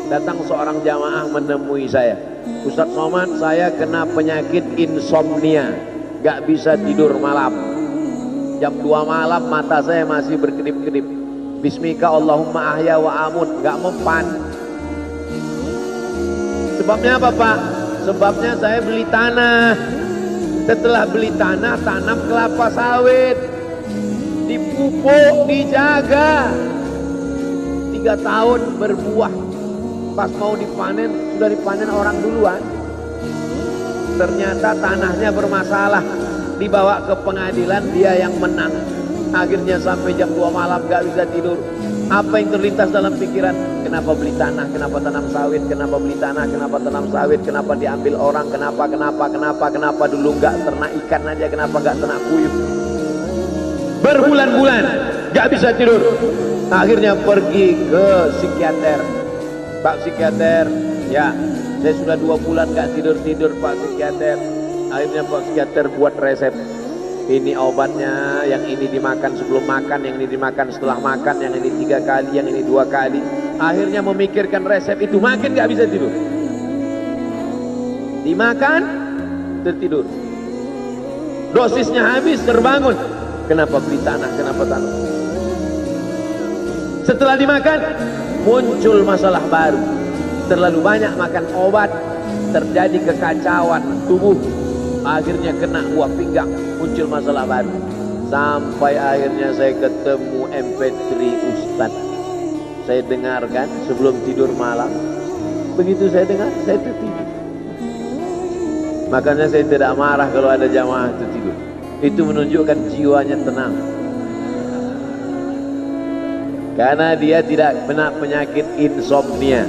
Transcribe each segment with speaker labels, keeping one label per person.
Speaker 1: Datang seorang jamaah menemui saya, Ustadz Somad, saya kena penyakit insomnia, gak bisa tidur malam. Jam 2 malam mata saya masih berkedip-kedip. Bismika Allahumma ahya wa amut, gak mempan. Sebabnya apa Pak? Sebabnya saya beli tanah. Setelah beli tanah, tanam kelapa sawit, dipupuk, dijaga, 3 tahun berbuah. Pas mau dipanen, sudah dipanen orang duluan. Ternyata tanahnya bermasalah, dibawa ke pengadilan, dia yang menang. Akhirnya sampai jam 2 malam gak bisa tidur. Apa yang terlintas dalam pikiran? Kenapa beli tanah, kenapa tanam sawit, kenapa beli tanah, kenapa tanam sawit, kenapa diambil orang, kenapa dulu gak ternak ikan aja, kenapa gak ternak puyuh. Berbulan-bulan gak bisa tidur. Akhirnya pergi ke psikiater. Pak psikiater, ya saya sudah 2 bulan gak tidur-tidur Pak psikiater. Akhirnya Pak psikiater buat resep. Ini obatnya, yang ini dimakan sebelum makan, yang ini dimakan setelah makan, yang ini 3 kali, yang ini 2 kali. Akhirnya memikirkan resep itu, makin gak bisa tidur. Dimakan, tertidur. Dosisnya habis, terbangun. Kenapa beli tanah, kenapa tanah? Setelah dimakan, muncul masalah baru. Terlalu banyak makan obat, terjadi kekacauan tubuh. Akhirnya kena buah pinggang, muncul masalah baru. Sampai akhirnya saya ketemu MP3 Ustadz. Saya dengarkan sebelum tidur malam. Begitu saya dengar, saya tertidur. Makanya saya tidak marah kalau ada jamaah tertidur. Itu menunjukkan jiwanya tenang. Karena dia tidak kena penyakit insomnia.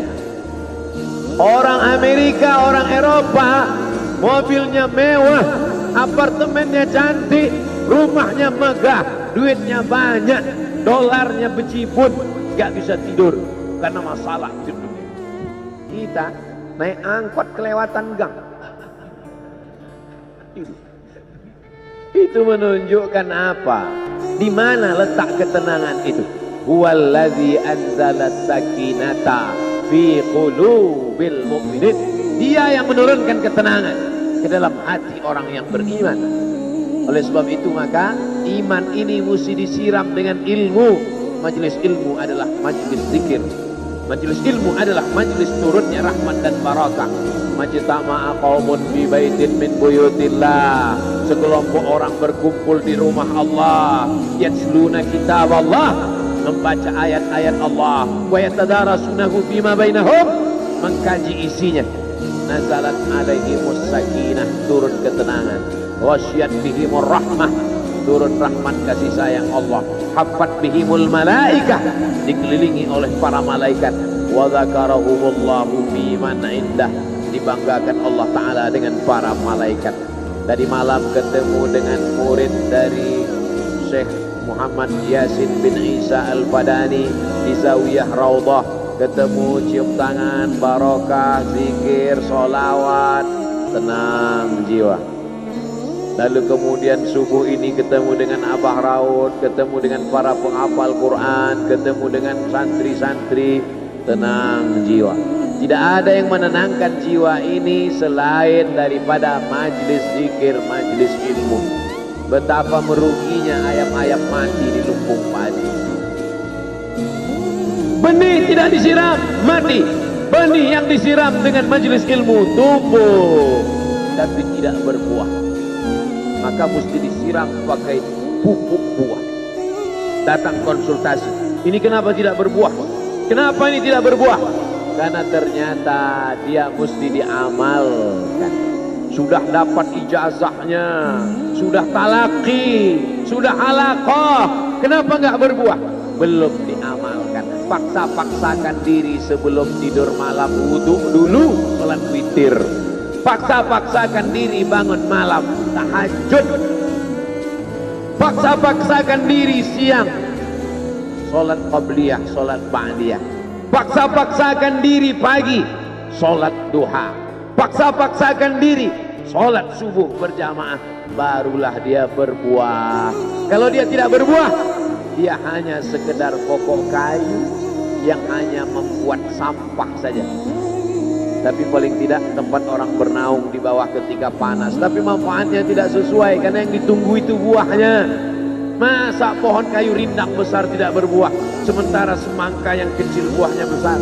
Speaker 1: Orang Amerika, orang Eropa, mobilnya mewah, apartemennya cantik, rumahnya megah, duitnya banyak, dolarnya bejibun, gak bisa tidur karena masalah tidur. Kita naik angkot kelewatan gang, itu menunjukkan apa? Di mana letak ketenangan itu? Huwallazi anzala sakinata fi qulubil mu'minin. Dia yang menurunkan ketenangan ke dalam hati orang yang beriman. Oleh sebab itu maka iman ini mesti disiram dengan ilmu. Majelis ilmu adalah majelis zikir. Majelis ilmu adalah majelis turunnya rahmat dan barakah. Majtama'a qaumun fi baitin min buyutillah. Sekelompok orang berkumpul di rumah Allah, yatsluna kitab Allah, membaca ayat-ayat Allah, wa yatadarasunahu fima bainahum, mengkaji isinya. Nazalat alaihimus sakinah, turun ketenangan. Wasyat bihimur rahmah, turun rahmat kasih sayang Allah. Hafat bihimul malaikah, dikelilingi oleh para malaikat. Wa dzakarahumullahu fi man indah, dibanggakan Allah Ta'ala dengan para malaikat. Tadi malam ketemu dengan murid dari Syekh Muhammad Yasin bin Isa Al-Fadani di Zawiyah Raudhah. Ketemu, cium tangan, barokah, zikir, sholawat, tenang jiwa. Lalu kemudian subuh ini ketemu dengan Abah Raud, ketemu dengan para penghafal Quran, ketemu dengan santri-santri, tenang jiwa. Tidak ada yang menenangkan jiwa ini selain daripada majlis zikir, majlis ilmu. Betapa meruginya ayam-ayam mati di lumbung padi. Benih tidak disiram, mati. Benih yang disiram dengan majelis ilmu tumbuh tapi tidak berbuah. Maka mesti disiram pakai pupuk buah. Datang konsultasi, ini kenapa tidak berbuah? Kenapa ini tidak berbuah? Karena ternyata dia mesti diamalkan. Sudah dapat ijazahnya, sudah talaqi, sudah halaqah, kenapa nggak berbuah? Belum diamalkan. Paksa-paksakan diri sebelum tidur malam, wudu dulu, sholat witir. Paksa-paksakan diri bangun malam, tahajud. Paksa-paksakan diri siang, sholat qabliyah, sholat ba'diyah. Paksa-paksakan diri pagi, sholat duha. Paksa-paksakan diri, sholat subuh berjamaah. Barulah dia berbuah. Kalau dia tidak berbuah, dia hanya sekedar pokok kayu, yang hanya membuat sampah saja. Tapi paling tidak tempat orang bernaung di bawah ketika panas, tapi manfaatnya tidak sesuai karena yang ditunggu itu buahnya. Masa pohon kayu rindang besar tidak berbuah, sementara semangka yang kecil buahnya besar?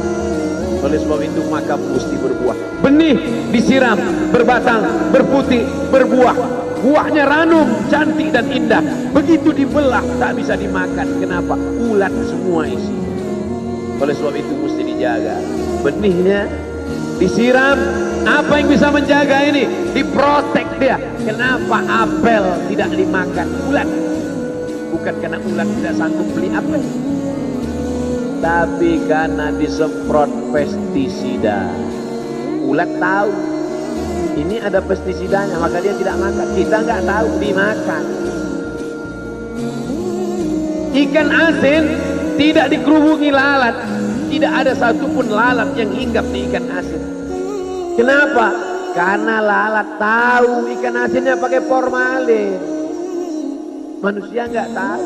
Speaker 1: Oleh sebab itu maka mesti berbuah. Benih disiram, berbatang, berputih, berbuah. Buahnya ranum, cantik dan indah. Begitu dibelah tak bisa dimakan. Kenapa? Ulat semua isi. Oleh sebab itu mesti dijaga. Benihnya disiram. Apa yang bisa menjaga ini? Diprotek dia. Kenapa apel tidak dimakan ulat? Bukan karena ulat tidak sanggup beli apel, tapi karena disemprot pestisida. Ulat tahu ini ada pestisidanya, maka dia tidak makan. Kita nggak tahu, dimakan. Ikan asin tidak dikerubungi lalat, tidak ada satupun lalat yang hinggap di ikan asin. Kenapa? Karena lalat tahu ikan asinnya pakai formalin. Manusia nggak tahu.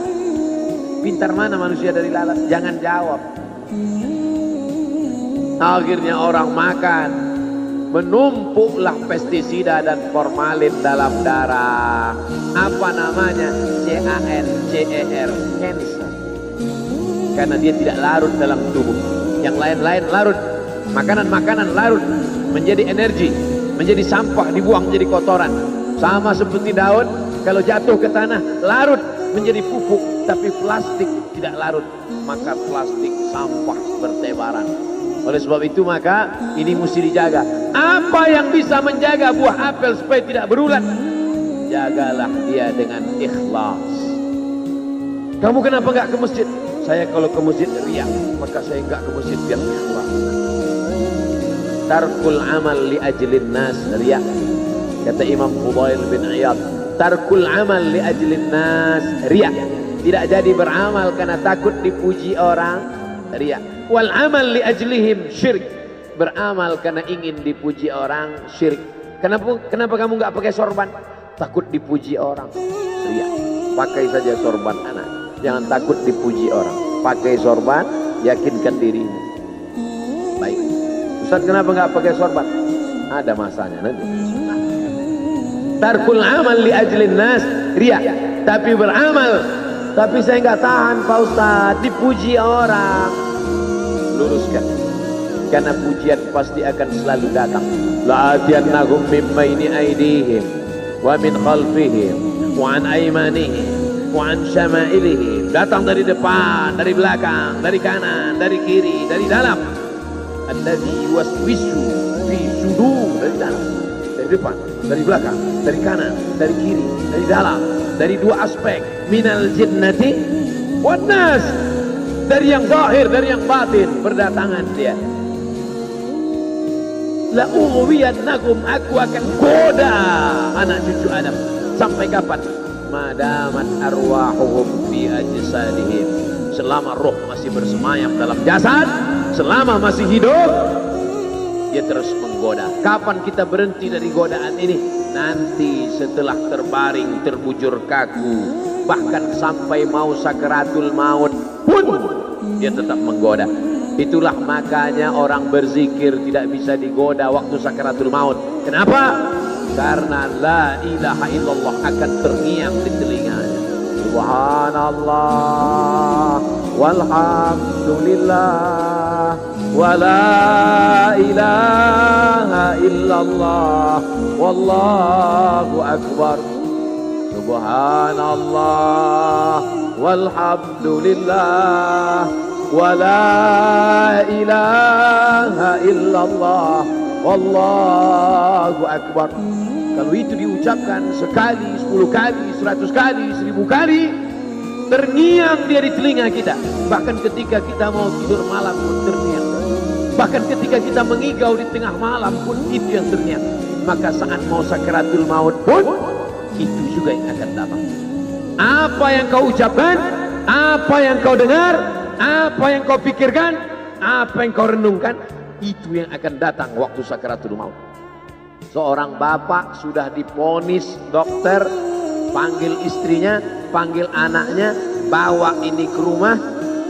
Speaker 1: Pintar mana manusia dari lalat? Jangan jawab. Akhirnya orang makan, menumpuklah pestisida dan formalin dalam darah. Apa namanya? CANCER, cancer. Karena dia tidak larut dalam tubuh. Yang lain-lain larut. Makanan-makanan larut menjadi energi, menjadi sampah, dibuang menjadi kotoran. Sama seperti daun, kalau jatuh ke tanah larut menjadi pupuk, tapi plastik tidak larut, maka plastik sampah bertebaran. Oleh sebab itu maka ini mesti dijaga. Apa yang bisa menjaga buah apel supaya tidak berulat? Jagalah dia dengan ikhlas. Kamu kenapa enggak ke masjid? Saya kalau ke masjid riya, maka saya enggak ke masjid biar ikhlas. Tarkul amal li ajlin nas riya. Kata Imam Fudail bin Iyad, tarkul amal li ajlin nas riya. Tidak jadi beramal karena takut dipuji orang, riya. Wal amal li ajlihim syirik. Beramal karena ingin dipuji orang, syirik. Kenapa kamu nggak pakai sorban? Takut dipuji orang, riya. Pakai saja sorban anak. Jangan takut dipuji orang. Pakai sorban, yakinkan dirimu. Baik. Ustaz, kenapa nggak pakai sorban? Ada masanya nanti. Tarkul amal li ajlin nas riya. Tapi beramal, tapi saya nggak tahan Pak Ustaz, dipuji orang. Luruskan, karena pujian pasti akan selalu datang. La'atiyannahum min baini aydihim wa min khalfihim wa an aymanihim wa an syama'ilihim. Datang dari depan, dari belakang, dari kanan, dari kiri, dari dalam. Alladzi yuwaswisu fi sudur, dari dalam, dari depan, dari belakang, dari kanan, dari kiri, dari dalam, dari dua aspek, minal jinnati wan nas, dari yang zahir, dari yang batin, berdatangan dia. La ughwiyannakum, aku akan goda anak cucu Adam. Sampai kapan? Madamat arwahuhum fi ajsadihim. Selama roh masih bersemayam dalam jasad, selama masih hidup, dia terus menggoda. Kapan kita berhenti dari godaan ini? Nanti setelah terbaring, terbujur kaku, bahkan sampai mau sakaratul maut pun dia tetap menggoda. Itulah makanya orang berzikir tidak bisa digoda waktu sakaratul maut. Kenapa? Karena la ilaha illallah akan terngiang di telinganya. Subhanallah walhamdulillah wa la ilaha illallah wallahu akbar. Subhanallah walhamdulillah wa la ilaha illallah wallahu akbar. Kalau itu diucapkan sekali, 10 kali, 100 kali, 1000 kali, terngiang dia di telinga kita. Bahkan ketika kita mau tidur malam pun terngiang. Bahkan ketika kita mengigau di tengah malam pun itu yang terngiang. Maka saat mau sakaratul maut pun itu juga yang akan datang. Apa yang kau ucapkan, apa yang kau dengar, apa yang kau pikirkan, apa yang kau renungkan, itu yang akan datang waktu sakaratul maut. Seorang bapak sudah diponis dokter, panggil istrinya, panggil anaknya, bawa ini ke rumah,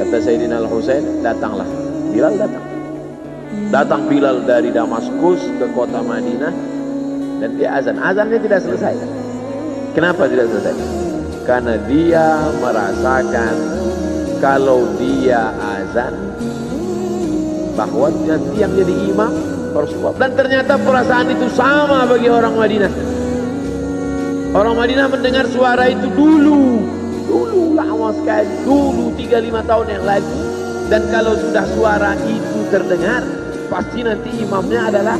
Speaker 1: Kata Sayyidina Al-Husain, datanglah. Bilal datang. Datang Bilal dari Damaskus ke kota Madinah dan dia azan. Azannya tidak selesai. Kenapa tidak selesai? Karena dia merasakan kalau dia azan bahwa nanti yang jadi imam Rasulullah. Dan ternyata perasaan itu sama bagi orang Madinah. Orang Madinah mendengar suara itu dulu lama sekali, dulu 35 tahun yang lalu. Dan kalau sudah suara itu terdengar, pasti nanti imamnya adalah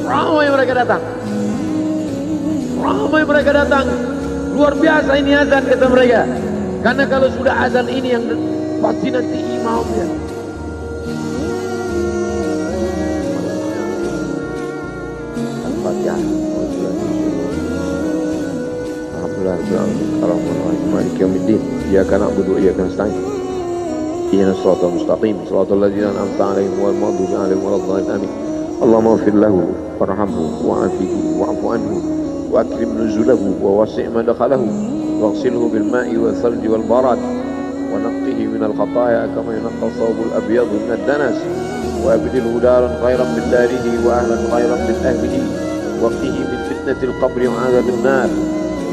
Speaker 1: ramai mereka datang. Ramai mereka datang. Luar biasa ini azan, kata mereka. Karena kalau sudah azan ini yang pasti nanti imamnya. Al-Fatihah. Alhamdulillah, maliki yaumiddin. Iyyaka na'budu wa iyyaka nasta'in. Ihdinas siratal mustaqim, siratal ladzina an'amta 'alaihim ghairil maghdubi 'alaihim waladdallin. Amin. Allahumma ighfir lahu warhamhu wa'afihi wa'fu anhu wa akrim nuzulahu wa wasi' madkhalahu waghsilhu bil ma'i wal thalji wal barad wa naqqihi min al khataaya kama yunqqa thawbul abyad min ad-danas wa abdilhu daran khairan min darihi wa ahlan khairan min ahlihi wa qhihi min fitnatil qabri wa 'adzabil nar.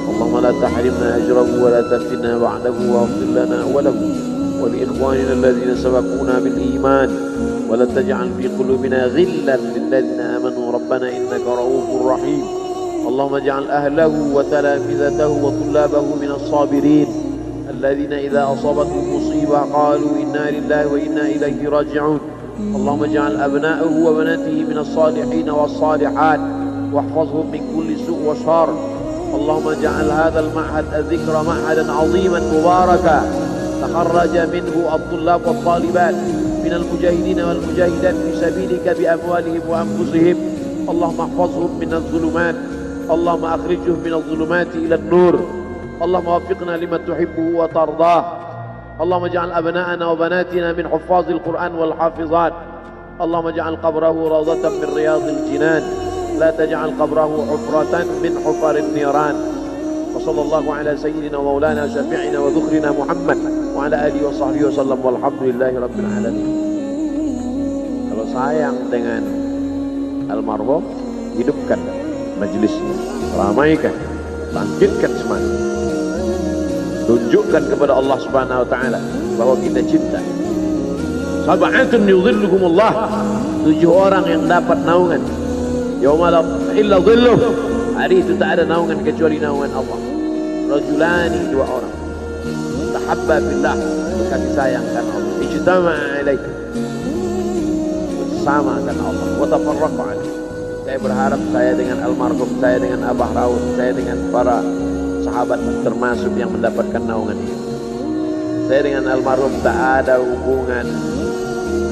Speaker 1: اللهم لا تحرمنا أجره ولا تفتنا بعده واغفر لنا وله ولإخواننا الذين سبقونا بالإيمان ولا تجعل في قلوبنا غلا للذين آمنوا ربنا إنك رؤوف رحيم. اللهم اجعل أهله وتلامذته وطلابه من الصابرين الذين إذا أصابتهم مصيبة قالوا إنا لله وإنا إليه راجعون. اللهم اجعل أبناءه وبناته من الصالحين والصالحات واحفظهم من كل سوء وشر. اللهم اجعل هذا المعهد الذكر معهدا عظيما مباركا تخرج منه الطلاب والطالبات من المجاهدين والمجاهدات في سبيلك بأموالهم وأنفسهم. اللهم احفظهم من الظلمات، اللهم أخرجهم من الظلمات إلى النور. اللهم وفقنا لما تحبه وترضاه. اللهم اجعل أبناءنا وبناتنا من حفاظ القرآن والحافظات. اللهم اجعل قبره روضة من رياض الجنان، لا تجعل قبره حفرة من حفر النيران. وصلى الله على سيدنا ومولانا شفيعنا وذخرنا محمد وعلى آله وصحبه وسلم والحمد لله رب العالمين. Kalau sayang dengan almarhum, hidupkan majlisnya, ramaikan, bangkitkan semangat, tunjukkan kepada Allah Subhanahu wa taala bahwa kita cinta. Sab'atun yudhilluhumullah, 7 orang yang dapat naungan yauma la illa dhilluh, hari itu tak ada naungan kecuali naungan Allah. Rajulani, 2 orang tahabba billah, berkasih sayang karena Allah, ijtama'a alaihi, bersama karena Allah, wa tafarraqa alaihi. Saya berharap saya dengan almarhum, saya dengan Abah Raud, saya dengan para sahabat termasuk yang mendapatkan naungan ini. Saya dengan almarhum tak ada hubungan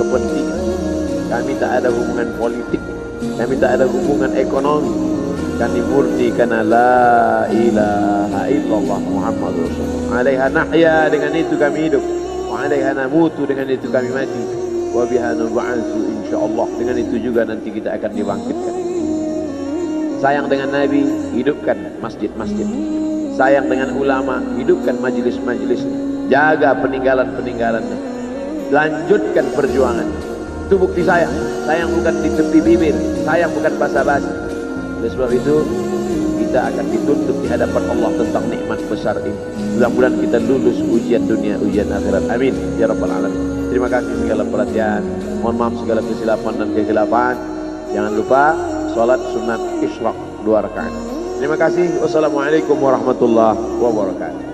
Speaker 1: kepentingan, kami tak ada hubungan politik, kami tak ada hubungan ekonomi. Kami murni karena la ilaha illallah Muhammadur Rasulullah. Alaiha nahya, dengan itu kami hidup. Wa alaiha namutu, dengan itu kami mati. Wa biha nub'atsu insyaallah, dengan itu juga nanti kita akan dibangkitkan. Sayang dengan Nabi, hidupkan masjid-masjid. Sayang dengan ulama, hidupkan majlis-majlisnya. Jaga peninggalan-peninggalannya. Lanjutkan perjuangan. Itu bukti sayang. Sayang bukan di tepi bibir, sayang bukan basa-basi. Oleh sebab itu kita akan dituntut di hadapan Allah tentang nikmat besar ini. Mudah-mudahan kita lulus ujian dunia, ujian akhirat. Amin ya rabbal alamin. Terima kasih segala perhatian. Mohon maaf segala kesilapan dan kegelapan. Jangan lupa salat sunat isyraq 2 rakaat. Terima kasih. Wassalamualaikum warahmatullahi wabarakatuh.